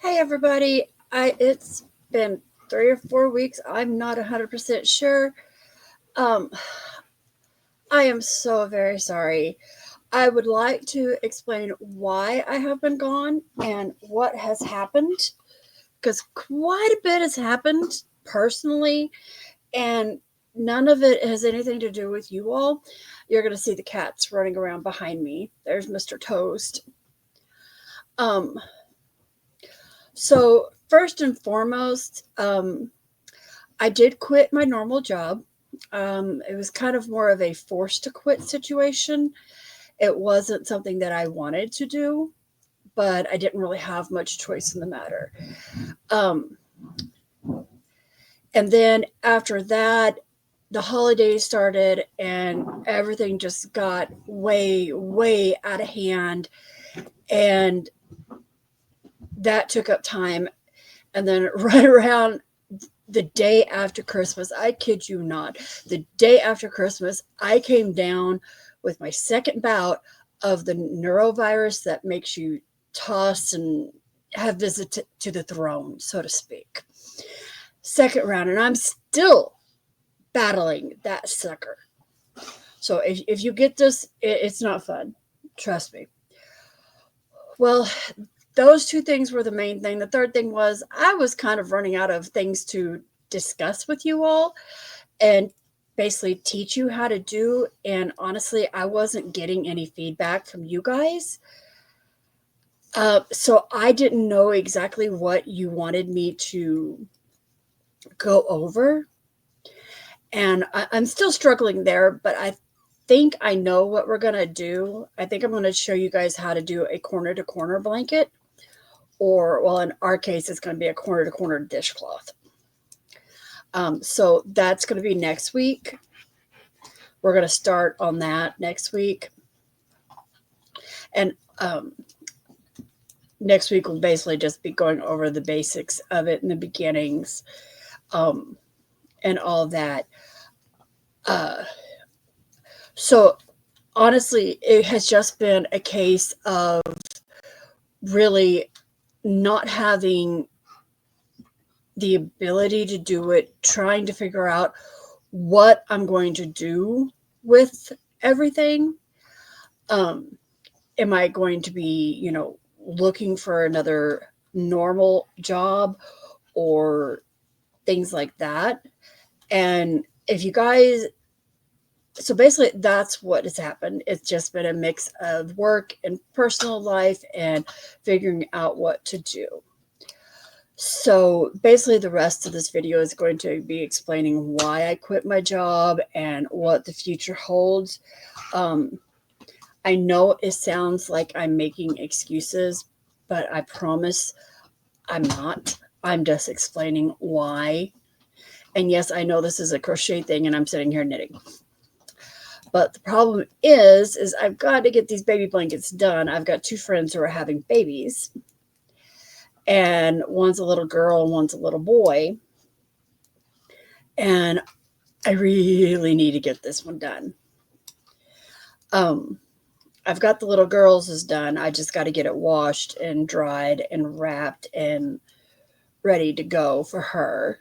Hey everybody, it's been 3 or 4 weeks. I'm not 100% sure. Um, I am so very sorry. I would like to explain why I have been gone and what has happened because quite a bit has happened personally, and none of it has anything to do with you all. You're going to see the cats running around behind me. There's Mr. Toast. Um, so first and foremost, I did quit my normal job. It was kind of more of a forced to quit situation. It wasn't something that I wanted to do, but I didn't really have much choice in the matter. Um, and then after that, the holidays started and everything just got way, way out of hand. And that took up time. And then right around the day after Christmas, I kid you not, the day after Christmas, I came down with my second bout of the neurovirus that makes you toss and have visit to the throne, so to speak. Second round, and I'm still battling that sucker. So if you get this, it's not fun. Trust me. Well, those two things were the main thing. The third thing was I was kind of running out of things to discuss with you all and basically teach you how to do. And honestly, I wasn't getting any feedback from you guys. So I didn't know exactly what you wanted me to go over. And I'm still struggling there, but I think I know what we're going to do. I think I'm going to show you guys how to do a corner to corner blanket. Or, well, in our case, it's going to be a corner to corner dishcloth. So that's going to be next week. We're going to start on that next week. And next week will basically just be going over the basics of it and the beginnings and all that. So honestly, it has just been a case of really not having the ability to do it, trying to figure out what I'm going to do with everything. Am I going to be, looking for another normal job or things like that? And if you guys, so basically that's what has happened. It's just been a mix of work and personal life and figuring out what to do. So basically the rest of this video is going to be explaining why I quit my job and what the future holds. I know it sounds like I'm making excuses, but I promise I'm not. I'm just explaining why. And yes, I know this is a crochet thing and I'm sitting here knitting. But the problem is I've got to get these baby blankets done. I've got two friends who are having babies. And one's a little girl and one's a little boy. And I really need to get this one done. I've got the little girls is done. I just got to get it washed and dried and wrapped and ready to go for her.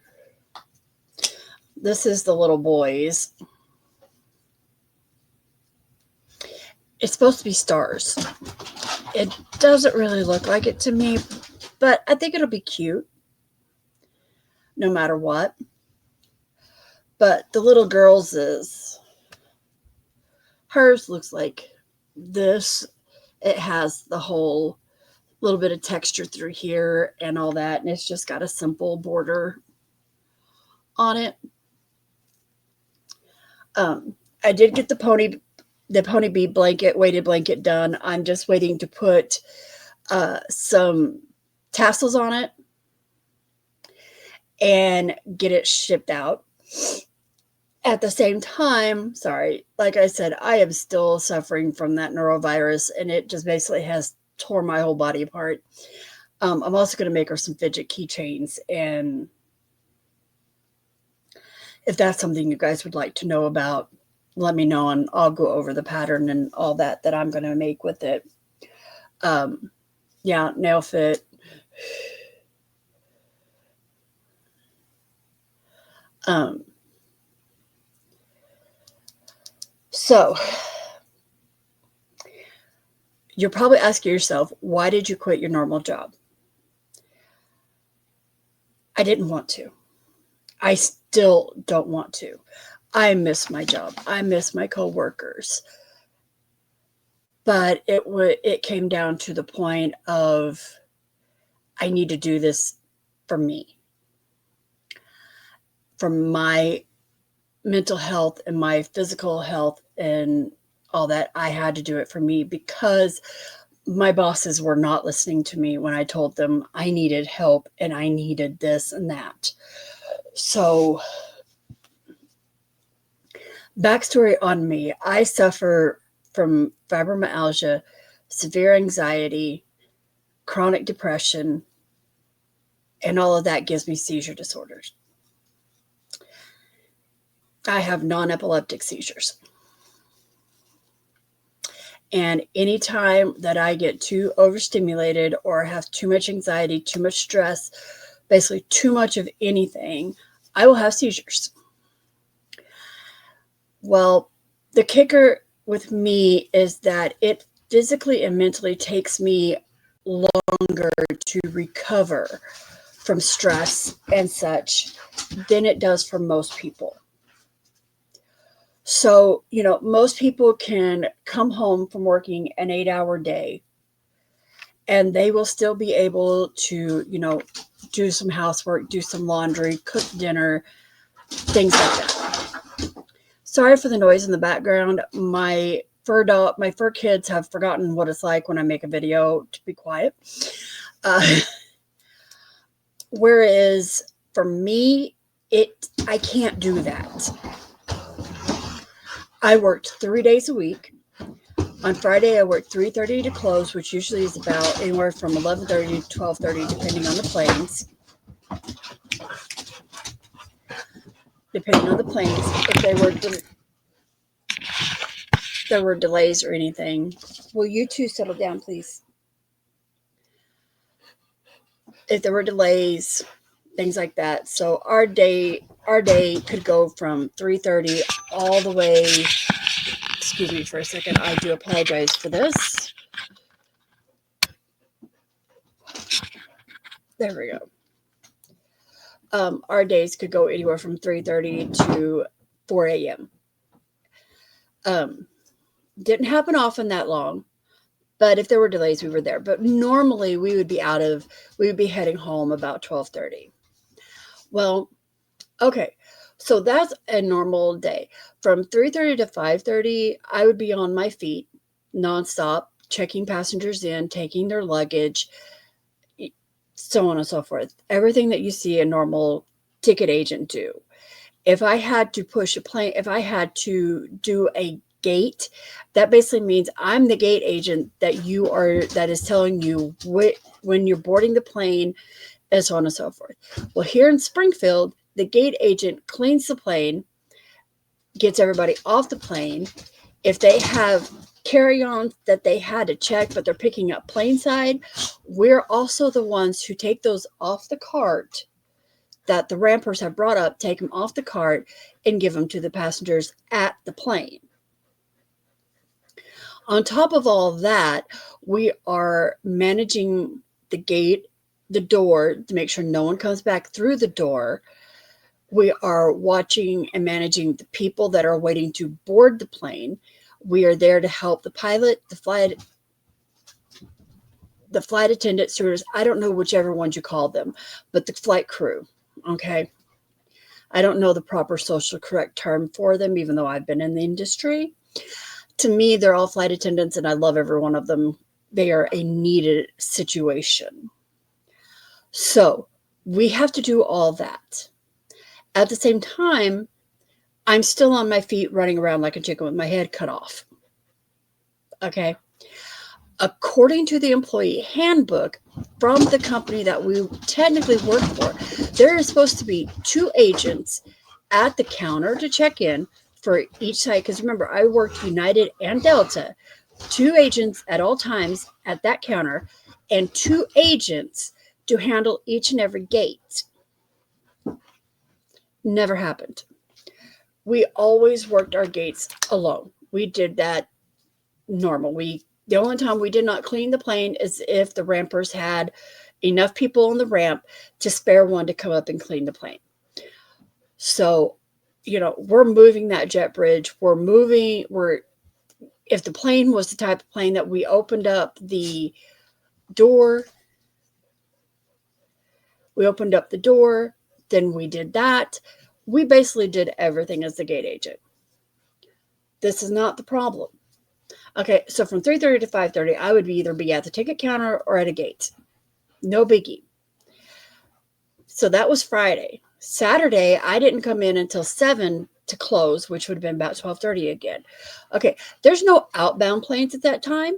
This is the little boys. It's supposed to be stars. It doesn't really look like it to me, but I think it'll be cute no matter what. But the little girls is, hers looks like this. It has the whole little bit of texture through here and all that, and it's just got a simple border on it. I did get the pony bee blanket, weighted blanket done. I'm just waiting to put some tassels on it and get it shipped out. At the same time, sorry, like I said, I am still suffering from that neurovirus, and it just basically has tore my whole body apart. I'm also going to make her some fidget keychains, and if that's something you guys would like to know about, let me know, and I'll go over the pattern and all that I'm going to make with it. Yeah, nail fit. Um, so you're probably asking yourself, why did you quit your normal job? I didn't want to. I still don't want to. I miss my job. I miss my coworkers. But it came down to the point of I need to do this for me, for my mental health and my physical health and all that. I had to do it for me because my bosses were not listening to me when I told them I needed help and I needed this and that. So, backstory on me, I suffer from fibromyalgia, severe anxiety, chronic depression, and all of that gives me seizure disorders. I have non-epileptic seizures. And anytime that I get too overstimulated or have too much anxiety, too much stress, basically too much of anything, I will have seizures. Well, the kicker with me is that it physically and mentally takes me longer to recover from stress and such than it does for most people. So, most people can come home from working an 8-hour day and they will still be able to, do some housework, do some laundry, cook dinner, things like that. Sorry for the noise in the background. My fur kids have forgotten what it's like when I make a video to be quiet. Whereas for me, I can't do that. I worked 3 days a week. On Friday, I worked 3:30 to close, which usually is about anywhere from 11:30 to 12:30, depending on the planes. If there were delays or anything. Will you two settle down, please? If there were delays, things like that. So our day could go from 3:30 all the way. Excuse me for a second. I do apologize for this. There we go. Our days could go anywhere from 3:30 to 4 a.m. Didn't happen often that long, but if there were delays, we were there. But normally we would be heading home about 12:30. Well, okay. So that's a normal day. From 3:30 to 5:30, I would be on my feet nonstop, checking passengers in, taking their luggage, so on and so forth. Everything that you see a normal ticket agent do. If I had to push a plane, if I had to do a gate, that basically means I'm the gate agent that is telling you when you're boarding the plane, and so on and so forth. Well, here in Springfield, the gate agent cleans the plane, gets everybody off the plane. If they have carry-ons that they had to check, but they're picking up plane side, we're also the ones who take those off the cart that the rampers have brought up, take them off the cart and give them to the passengers at the plane. On top of all that, we are managing the gate, the door, to make sure no one comes back through the door. We are watching and managing the people that are waiting to board the plane. We are there to help the pilot, the flight attendant, stewardess. I don't know whichever ones you call them, but the flight crew. Okay. I don't know the proper social correct term for them, even though I've been in the industry. To me, they're all flight attendants, and I love every one of them. They are a needed situation. So we have to do all that. At the same time, I'm still on my feet running around like a chicken with my head cut off. Okay. According to the employee handbook from the company that we technically work for, there is supposed to be 2 agents at the counter to check in for each side. Because remember, I worked United and Delta. 2 agents at all times at that counter and 2 agents to handle each and every gate. Never happened. We always worked our gates alone. We did that normal. The only time we did not clean the plane is if the rampers had enough people on the ramp to spare one to come up and clean the plane. So, we're moving that jet bridge. If the plane was the type of plane that we opened up the door, then we did that. We basically did everything as the gate agent. This is not the problem. Okay, so from 3:30 to 5:30, I would either be at the ticket counter or at a gate. No biggie. So that was Friday. Saturday, I didn't come in until 7 to close, which would have been about 12:30 again. Okay, there's no outbound planes at that time.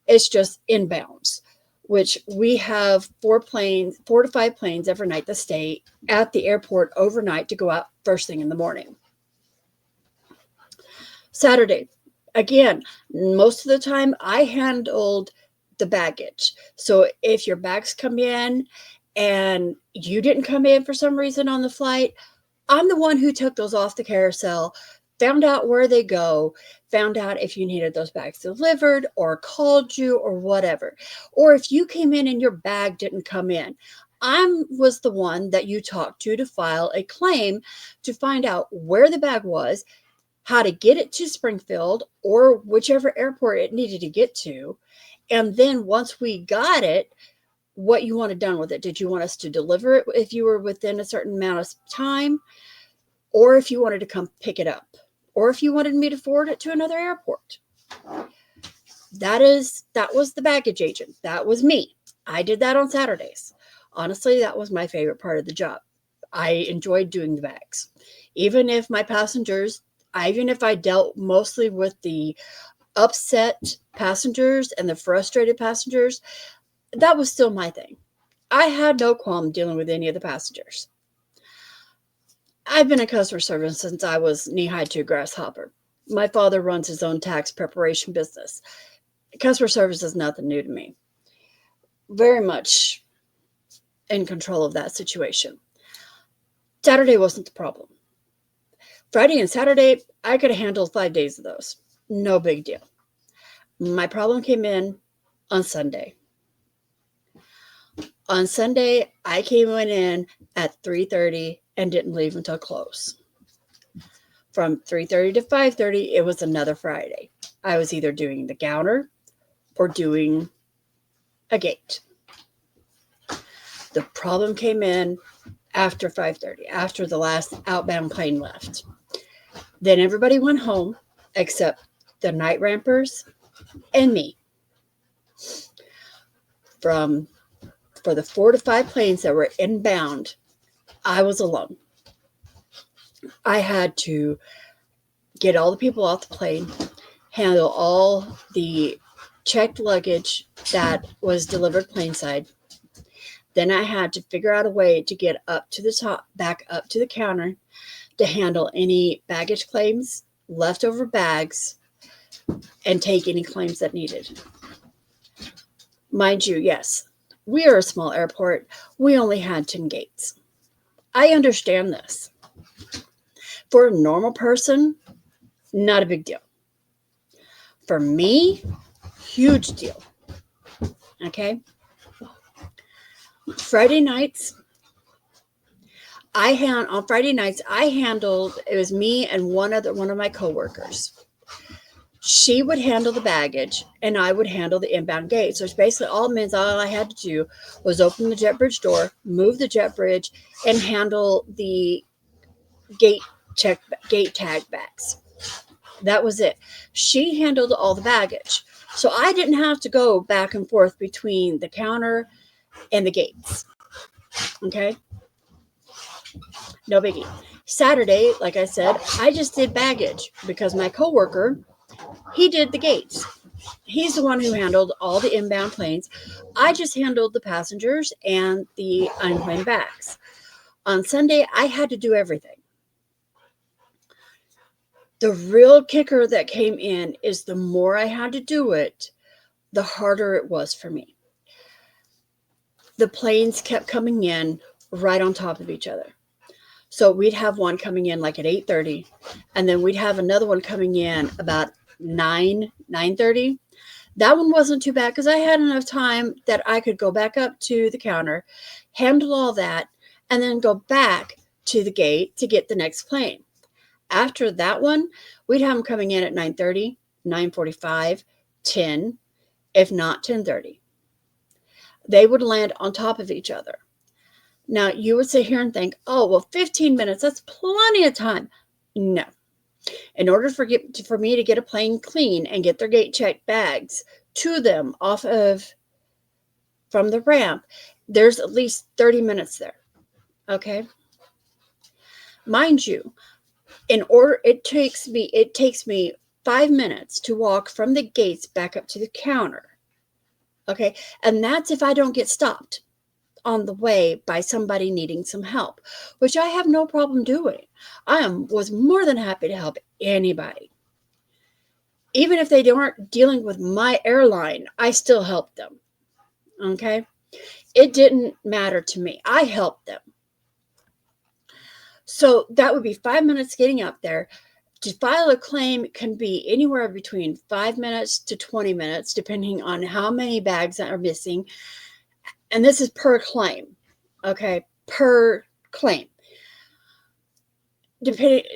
It's just inbounds, which we have 4 to 5 planes every night that stay at the airport overnight to go out first thing in the morning. Saturday, again, most of the time I handled the baggage. So if your bags come in and you didn't come in for some reason on the flight, I'm the one who took those off the carousel, found out where they go, found out if you needed those bags delivered or called you or whatever. Or if you came in and your bag didn't come in, I was the one that you talked to file a claim to find out where the bag was, how to get it to Springfield or whichever airport it needed to get to. And then once we got it, what you wanted done with it. Did you want us to deliver it if you were within a certain amount of time? Or if you wanted to come pick it up? Or if you wanted me to forward it to another airport? That was the baggage agent. That was me. I did that on Saturdays. Honestly, that was my favorite part of the job. I enjoyed doing the bags. Even if I dealt mostly with the upset passengers and the frustrated passengers, that was still my thing. I had no qualm dealing with any of the passengers. I've been a customer service since I was knee-high to a grasshopper. My father runs his own tax preparation business. Customer service is nothing new to me. Very much in control of that situation. Saturday wasn't the problem. Friday and Saturday, I could have handled 5 days of those. No big deal. My problem came in on Sunday. On Sunday, I came in at 3:30 and didn't leave until close. From 3:30 to 5:30, it was another Friday. I was either doing the counter or doing a gate. The problem came in after 5:30, after the last outbound plane left. Then everybody went home except the night rampers and me. For the 4 to 5 planes that were inbound, I was alone. I had to get all the people off the plane, handle all the checked luggage that was delivered planeside. Then I had to figure out a way to get up to the top, back up to the counter to handle any baggage claims, leftover bags, and take any claims that needed. Mind you, yes, we are a small airport. We only had 10 gates. I understand this. For a normal person, not a big deal. For me, huge deal. Okay? Friday nights, I handled, it was me and one of my coworkers. She would handle the baggage and I would handle the inbound gate. So it's basically all I had to do was open the jet bridge door, move the jet bridge, and handle the gate tag bags. That was it. She handled all the baggage. So I didn't have to go back and forth between the counter and the gates. Okay? No biggie. Saturday, like I said, I just did baggage because my coworker, he did the gates. He's the one who handled all the inbound planes. I just handled the passengers and the unclaimed bags. On Sunday, I had to do everything. The real kicker that came in is the more I had to do it, the harder it was for me. The planes kept coming in right on top of each other. So we'd have one coming in like at 8:30, and then we'd have another one coming in about 9:30. That one wasn't too bad because I had enough time that I could go back up to the counter, handle all that, and then go back to the gate to get the next plane. After that one, we'd have them coming in at 9:30, 9:45, 10, if not 10:30. They would land on top of each other. Now, you would sit here and think, oh, well, 15 minutes, that's plenty of time. No. In order for me to get a plane clean and get their gate checked bags to them from the ramp, there's at least 30 minutes there. Okay? Mind you, it takes me 5 minutes to walk from the gates back up to the counter. Okay? And that's if I don't get stopped on the way by somebody needing some help, which I have no problem doing. Was more than happy to help anybody. Even if they aren't dealing with my airline, I still help them. Okay? It didn't matter to me. I helped them. So that would be 5 minutes getting up there. To file a claim can be anywhere between 5 minutes to 20 minutes, depending on how many bags are missing. And this is per claim. Okay? Per claim.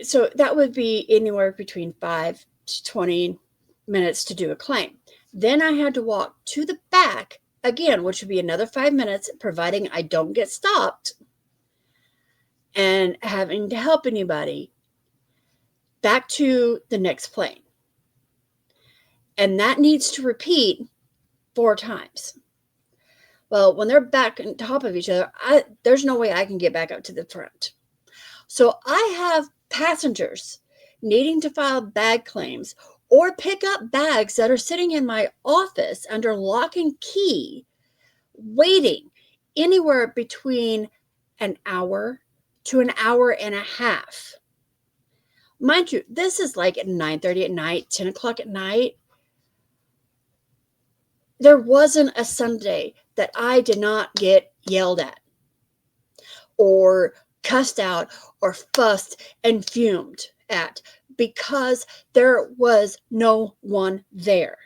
So that would be anywhere between 5 to 20 minutes to do a claim. Then I had to walk to the back again, which would be another 5 minutes, providing I don't get stopped and having to help anybody, back to the next plane. And that needs to repeat 4 times. Well, when they're back on top of each other, there's no way I can get back up to the front. So I have passengers needing to file bag claims or pick up bags that are sitting in my office under lock and key, waiting anywhere between an hour to an hour and a half. Mind you, this is like at 9:30 at night, 10 o'clock at night. There wasn't a Sunday that I did not get yelled at or cussed out or fussed and fumed at because there was no one there.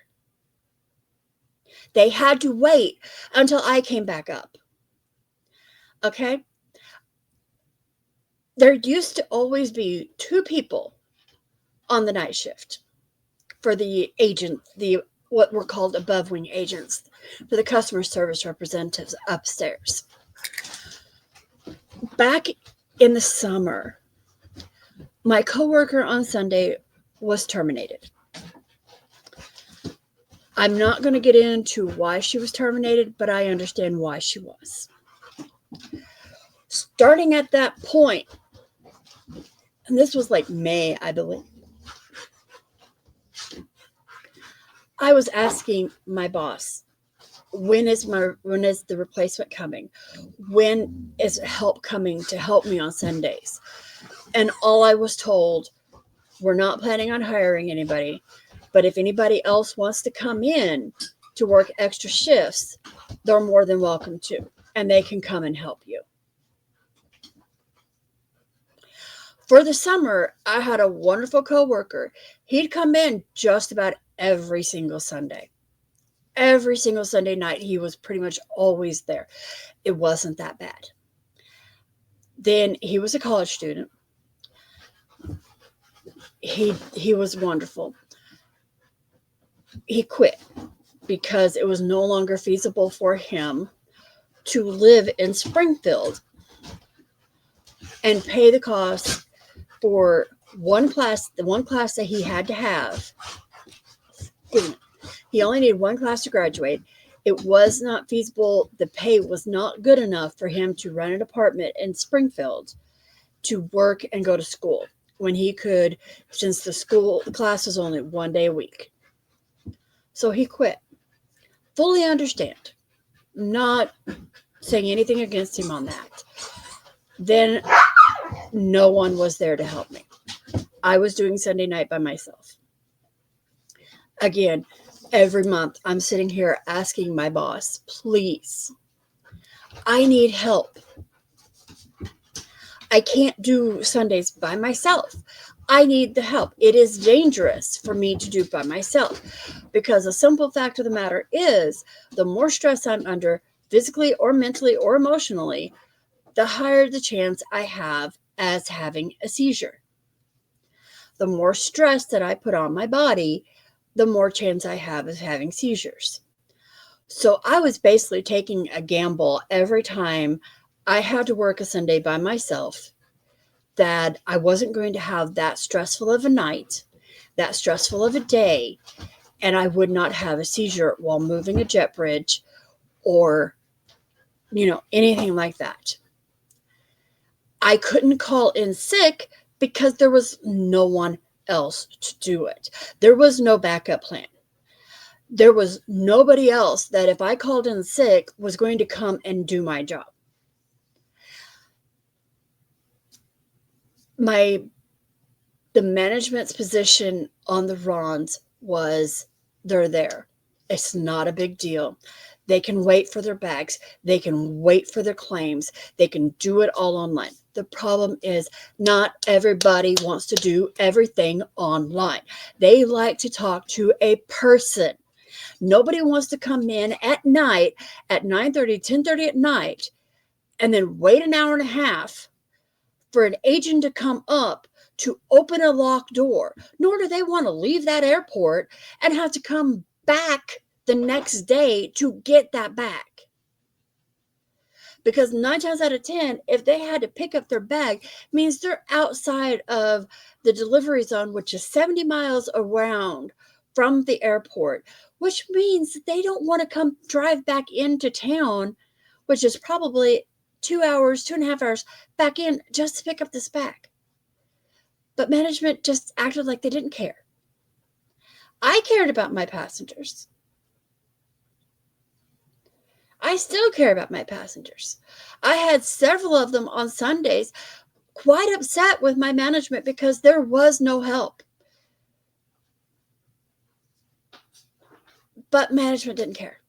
They had to wait until I came back up. Okay? There used to always be 2 people on the night shift for the agent, what were called above wing agents, for the customer service representatives upstairs. Back in the summer, my coworker on Sunday was terminated. I'm not going to get into why she was terminated, but I understand why she was. Starting at that point, and this was like May, I believe, I was asking my boss, when is the replacement coming? When is help coming to help me on Sundays? And all I was told, we're not planning on hiring anybody, but if anybody else wants to come in to work extra shifts, they're more than welcome to, and they can come and help you. For the summer, I had a wonderful coworker. He'd come in just about every single Sunday. Every single Sunday night, he was pretty much always there. It wasn't that bad. Then he was a college student. He was wonderful. He quit because it was no longer feasible for him to live in Springfield and pay the cost for one class, the one class that he had to have. He only needed one class to graduate. It was not feasible. The pay was not good enough for him to rent an apartment in Springfield to work and go to school when he could, since the class was only 1 day a week. So he quit. Fully understand. Not saying anything against him on that. Then no one was there to help me. I was doing Sunday night by myself. Again, every month I'm sitting here asking my boss, please, I need help. I can't do Sundays by myself. I need the help. It is dangerous for me to do by myself because the simple fact of the matter is the more stress I'm under, physically or mentally or emotionally, the higher the chance I have as having a seizure. The more stress that I put on my body, the more chance I have of having seizures. So I was basically taking a gamble every time I had to work a Sunday by myself, that I wasn't going to have that stressful of a night, that stressful of a day, and I would not have a seizure while moving a jet bridge or, anything like that. I couldn't call in sick because there was no one else to do it. There was no backup plan. There was nobody else that if I called in sick was going to come and do my job. The management's position on the Rons was they're there. It's not a big deal. They can wait for their bags. They can wait for their claims. They can do it all online. The problem is not everybody wants to do everything online. They like to talk to a person. Nobody wants to come in at night at 9:30, 10:30 at night and then wait an hour and a half for an agent to come up to open a locked door. Nor do they want to leave that airport and have to come back the next day to get that back. Because 9 times out of 10, if they had to pick up their bag, means they're outside of the delivery zone, which is 70 miles around from the airport, which means that they don't want to come drive back into town, which is probably 2.5 hours back in just to pick up this bag. But management just acted like they didn't care. I cared about my passengers. I still care about my passengers. I had several of them on Sundays quite upset with my management because there was no help. But management didn't care.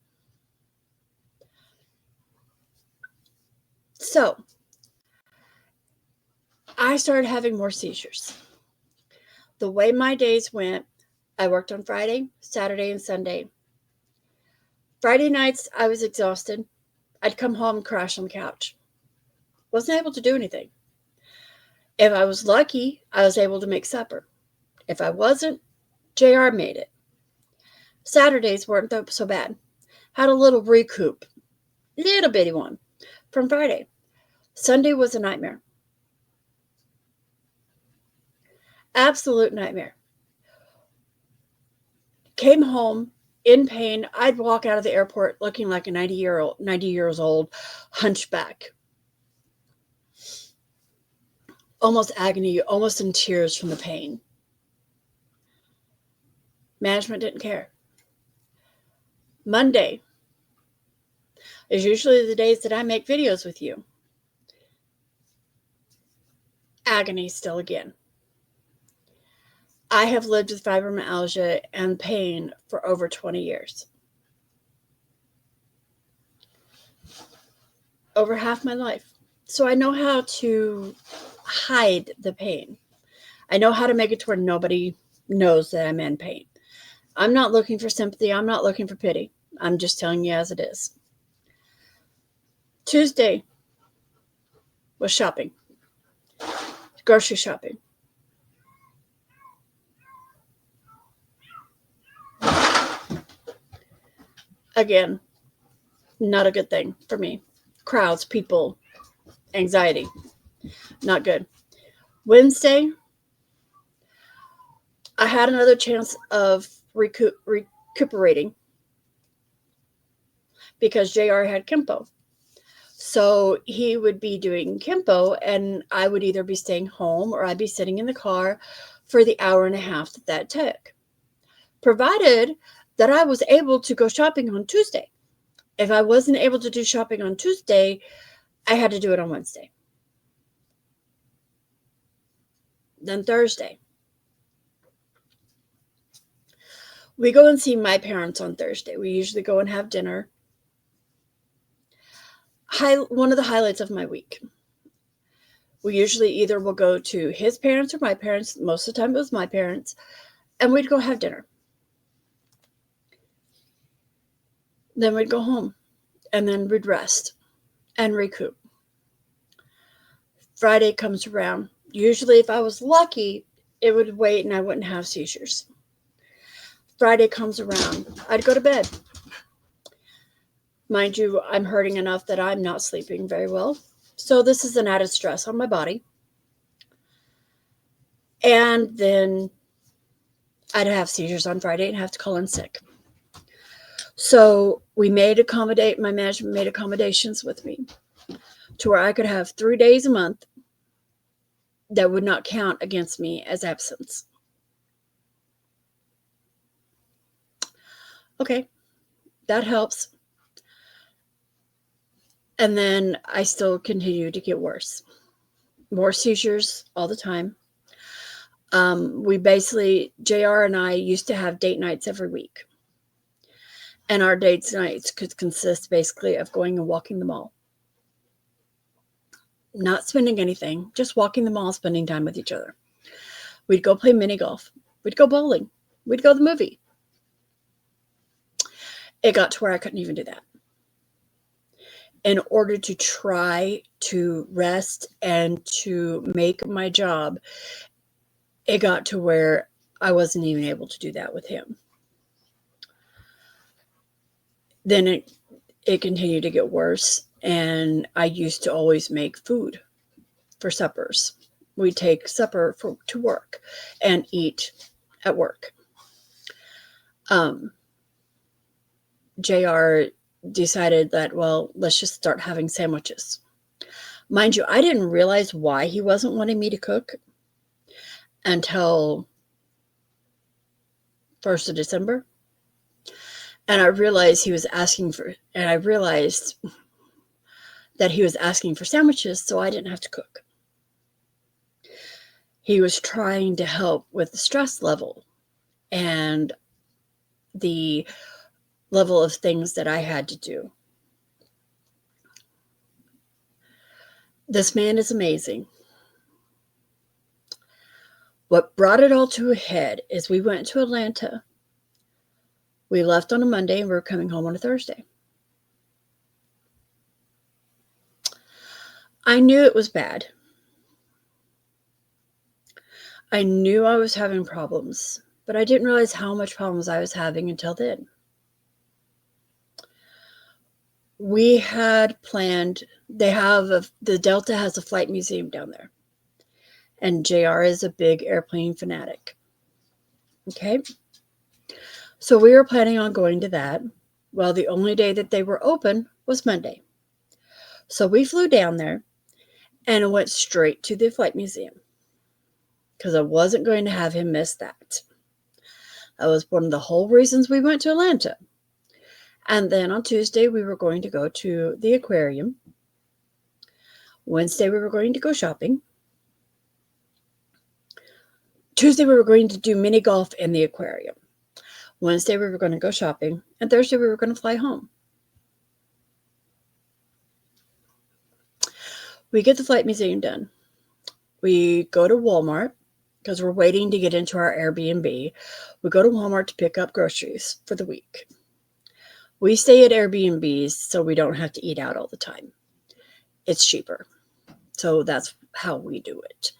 So I started having more seizures. The way my days went, I worked on Friday, Saturday, and Sunday. Friday nights, I was exhausted. I'd come home and crash on the couch. Wasn't able to do anything. If I was lucky, I was able to make supper. If I wasn't, JR made it. Saturdays weren't so bad. Had a little recoup. Little bitty one from Friday. Sunday was a nightmare. Absolute nightmare. Came home in pain. I'd walk out of the airport looking like a 90 years old hunchback. Almost agony, almost in tears from the pain. Management didn't care. Monday is usually the days that I make videos with you. Agony still again. I have lived with fibromyalgia and pain for over 20 years. Over half my life. So I know how to hide the pain. I know how to make it to where nobody knows that I'm in pain. I'm not looking for sympathy. I'm not looking for pity. I'm just telling you as it is. Tuesday was shopping. Grocery shopping. Again, not a good thing for me. Crowds, people, anxiety. Not good. Wednesday, I had another chance of recuperating because JR had Kempo. So he would be doing Kempo and I would either be staying home or I'd be sitting in the car for the hour and a half that took. Provided that I was able to go shopping on Tuesday. If I wasn't able to do shopping on Tuesday, I had to do it on Wednesday. Then Thursday. We go and see my parents on Thursday. We usually go and have dinner. One of the highlights of my week. We usually either will go to his parents or my parents. Most of the time it was my parents. And we'd go have dinner. Then we'd go home. And then we'd rest and recoup. Friday comes around. Usually if I was lucky, it would wait and I wouldn't have seizures. Friday comes around. I'd go to bed. Mind you, I'm hurting enough that I'm not sleeping very well. So this is an added stress on my body. And then I'd have seizures on Friday and have to call in sick. So my management made accommodations with me to where I could have 3 days a month that would not count against me as absence. Okay, that helps. And then I still continue to get worse. More seizures all the time. JR and I used to have date nights every week. And our date nights could consist basically of going and walking the mall. Not spending anything, just walking the mall, spending time with each other. We'd go play mini golf. We'd go bowling. We'd go to the movie. It got to where I couldn't even do that. In order to try to rest and to make my job, it got to where I wasn't even able to do that with him. Then it continued to get worse, and I used to always make food for suppers. We'd take supper to work and eat at work. JR decided that, well, let's just start having sandwiches. Mind you, I didn't realize why he wasn't wanting me to cook until 1st of December. And I realized that he was asking for sandwiches so I didn't have to cook. He was trying to help with the stress level and the level of things that I had to do. This man is amazing. What brought it all to a head is we went to Atlanta. We left on a Monday and we were coming home on a Thursday. I knew it was bad. I knew I was having problems, but I didn't realize how much problems I was having until then. We had planned, the Delta has a flight museum down there. And JR is a big airplane fanatic. Okay. So we were planning on going to that. Well, the only day that they were open was Monday. So we flew down there and went straight to the flight museum because I wasn't going to have him miss that. That was one of the whole reasons we went to Atlanta. And then on Tuesday, we were going to go to the aquarium. Wednesday, we were going to go shopping. Tuesday, we were going to do mini golf in the aquarium. Wednesday, we were going to go shopping. And Thursday, we were going to fly home. We get the flight museum done. We go to Walmart because we're waiting to get into our Airbnb. We go to Walmart to pick up groceries for the week. We stay at Airbnbs so we don't have to eat out all the time. It's cheaper. So that's how we do it.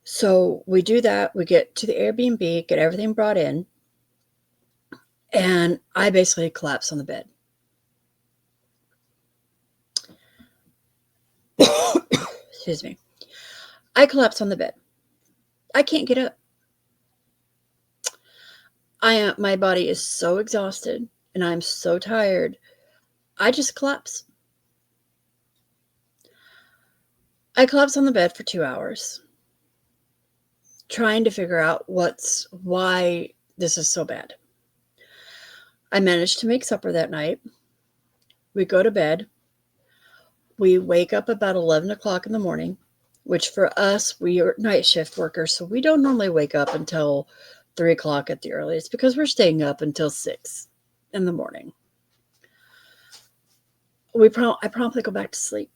So we do that. We get to the Airbnb, get everything brought in, and I basically collapse on the bed. Excuse me. I collapse on the bed. I can't get up. My body is so exhausted and I'm so tired. I just collapse. I collapse on the bed for 2 hours, trying to figure out why this is so bad. I managed to make supper that night. We go to bed. We wake up about 11 o'clock in the morning, which for us, we are night shift workers, so we don't normally wake up until 3 o'clock at the earliest because we're staying up until 6 in the morning. I promptly go back to sleep.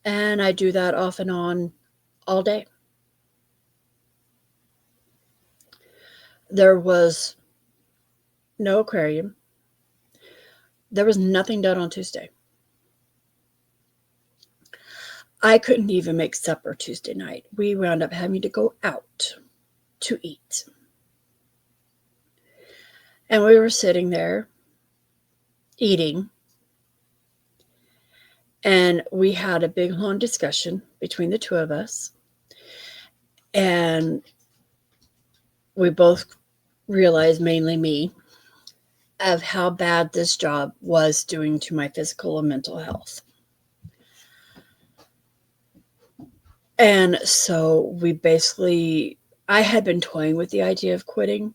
And I do that off and on all day. There was no aquarium. There was nothing done on Tuesday. I couldn't even make supper Tuesday night. We wound up having to go out to eat. And we were sitting there eating. And we had a big, long discussion between the two of us. And we both realized, mainly me, of how bad this job was doing to my physical and mental health. And so I had been toying with the idea of quitting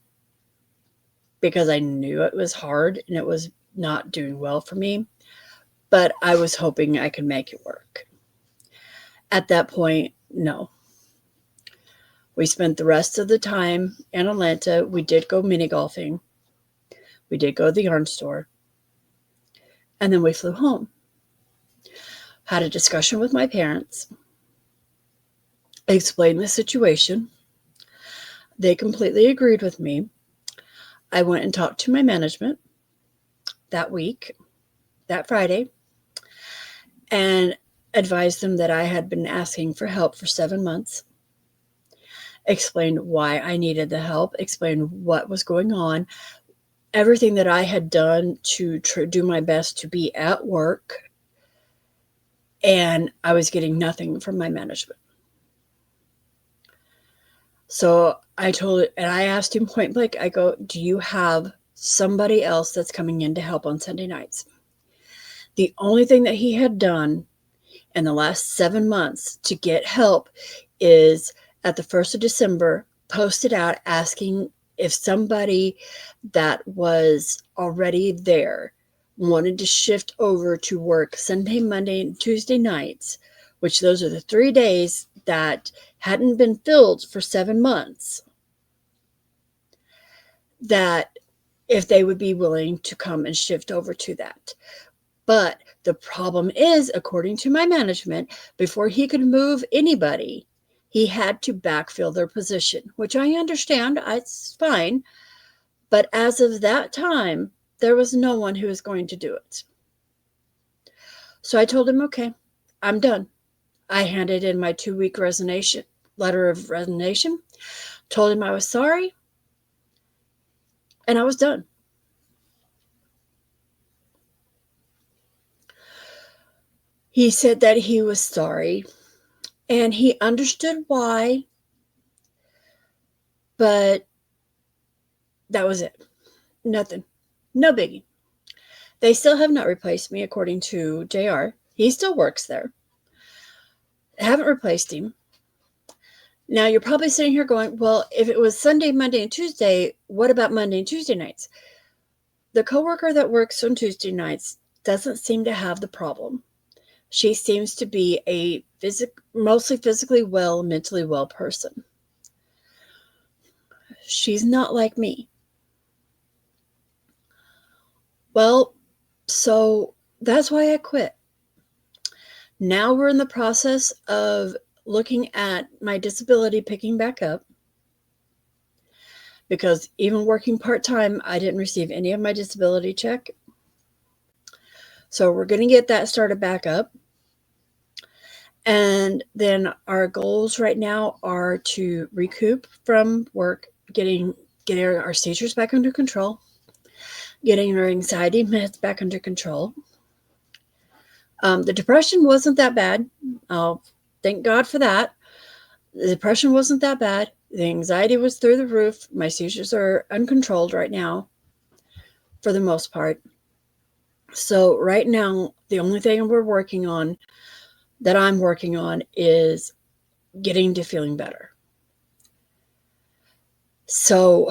because I knew it was hard and it was not doing well for me, but I was hoping I could make it work. At that point, no. We spent the rest of the time in Atlanta. We did go mini golfing. We did go to the yarn store. And then we flew home. Had a discussion with my parents. Explained the situation. They completely agreed with me. I went and talked to my management that week, that Friday, and advised them that I had been asking for help for 7 months. Explained why I needed the help. Explained what was going on. Everything that I had done to do my best to be at work. And I was getting nothing from my management. So I asked him point blank, I go, do you have somebody else that's coming in to help on Sunday nights? The only thing that he had done in the last 7 months to get help is at the 1st of December, posted out asking if somebody that was already there wanted to shift over to work Sunday, Monday, and Tuesday nights, which those are the 3 days that hadn't been filled for 7 months, that if they would be willing to come and shift over to that. But the problem is, according to my management, before he could move anybody, he had to backfill their position, which I understand. It's fine. But as of that time, there was no one who was going to do it. So I told him, okay, I'm done. I handed in my 2-week letter of resignation, told him I was sorry, and I was done. He said that he was sorry and he understood why, but that was it. Nothing. No biggie. They still have not replaced me, according to JR. He still works there. Haven't replaced him. Now, you're probably sitting here going, well, if it was Sunday, Monday, and Tuesday, what about Monday and Tuesday nights? The coworker that works on Tuesday nights doesn't seem to have the problem. She seems to be a mostly physically well, mentally well person. She's not like me. Well, so that's why I quit. Now we're in the process of looking at my disability picking back up, because even working part-time, I didn't receive any of my disability check. So we're going to get that started back up. And then our goals right now are to recoup from work, getting our seizures back under control, getting our anxiety meds back under control. The depression wasn't that bad. Oh, thank God for that. The depression wasn't that bad. The anxiety was through the roof. My seizures are uncontrolled right now, for the most part. So right now, the only thing that I'm working on is getting to feeling better. So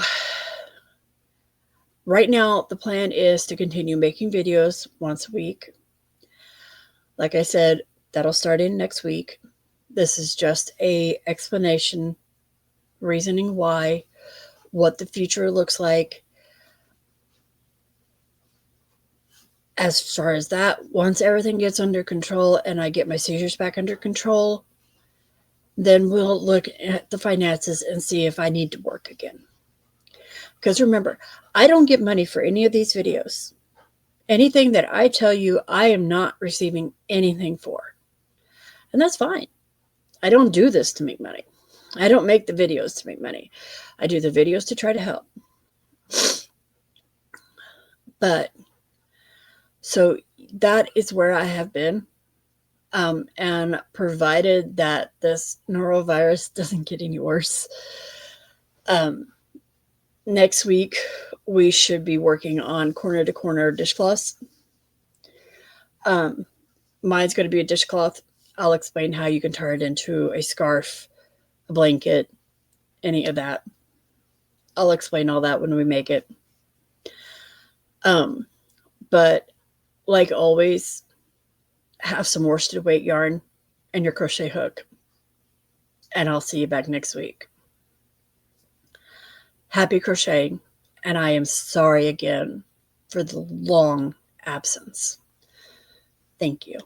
right now, the plan is to continue making videos once a week. Like I said, that'll start in next week. This is just a explanation, reasoning why, what the future looks like. as far as that, once everything gets under control and I get my seizures back under control, then we'll look at the finances and see if I need to work again. Because remember, I don't get money for any of these videos. Anything that I tell you, I am not receiving anything for. And that's fine. I don't do this to make money. I don't make the videos to make money. I do the videos to try to help. But so that is where I have been. And provided that this norovirus doesn't get any worse, next week we should be working on corner to corner dishcloths. Mine's going to be a dishcloth. I'll explain how you can turn it into a scarf, a blanket, any of that. I'll explain all that when we make it. But like always, have some worsted weight yarn and your crochet hook. And I'll see you back next week. Happy crocheting, and I am sorry again for the long absence. Thank you.